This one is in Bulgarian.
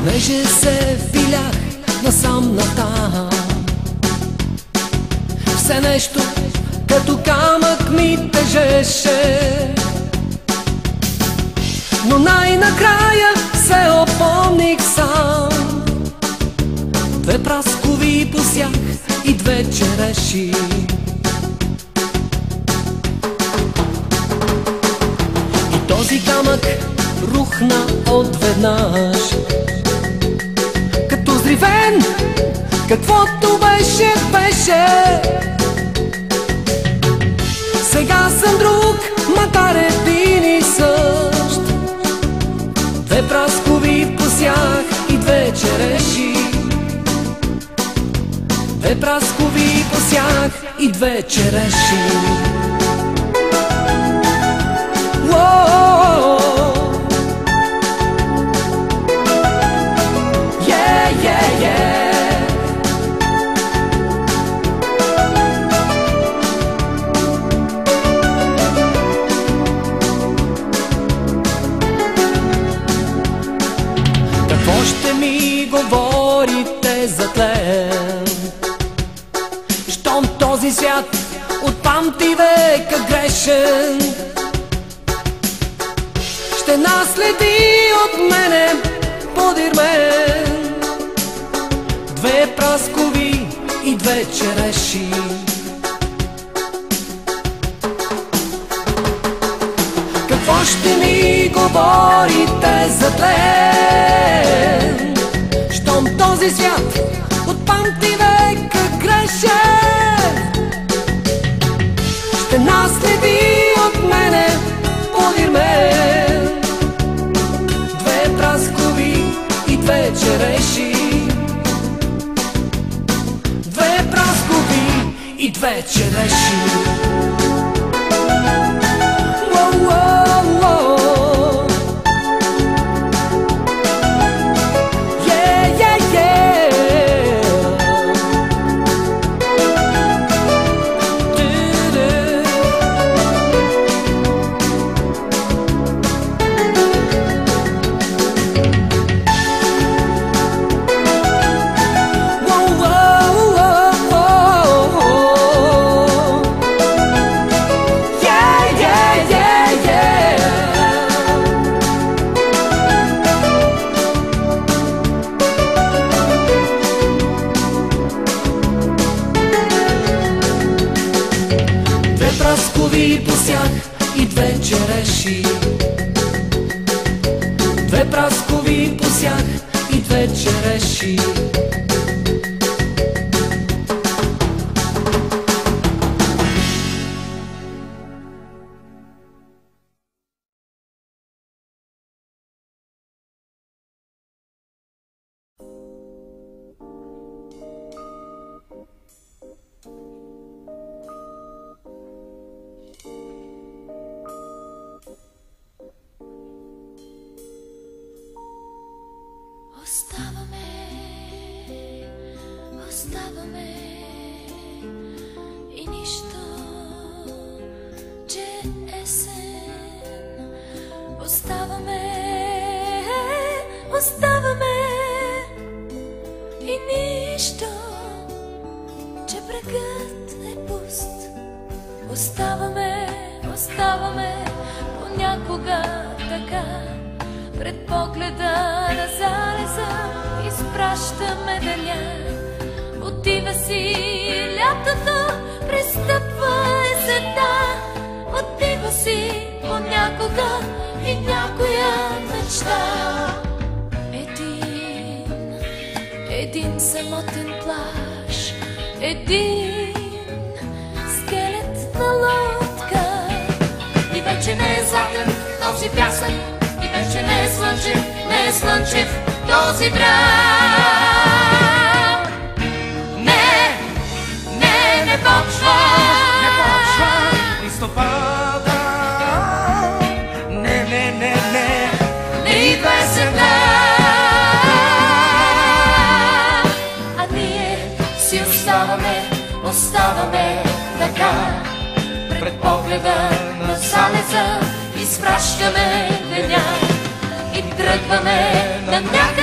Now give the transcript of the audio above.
Понеже се вилях насам-натам, все нещо като камък ми тежеше, но най-накрая се опомних сам. Две праскови посях и две череши. И този камък рухна отведнъж, като взривен, каквото беше, беше. Сега съм друг, макар един и същ. Две праскови посях и две череши. Две праскови посях и две череши. Какво ще ми говорите за тлен, щом този свят от памти века грешен ще наследи от мене подир мен? Две праскови и две череши. Какво ще ми говорите за тлен, щом този свят от памти века грешен ще наследи от мене подир мен? Две праскови и две череши. Две праскови и две череши. Праскови посях и две череши. Две праскови посях и две череши. Оставаме и нищо, че есен. Оставаме и нищо, че брегът е пуст. Оставаме понякога така, пред погледа на залеза изпращаме деня. Отива си лятото, пристъпва есента. Отива си понякога и някоя мечта. Един самотен плаж, един скелет на лодка. И вече не е златен този пясък, и вече не е слънчев този бряг. Не почва листопада. Не идва есента. А ние си оставаме така, пред погледа на залеза изпращаме деня и тръгваме на някъде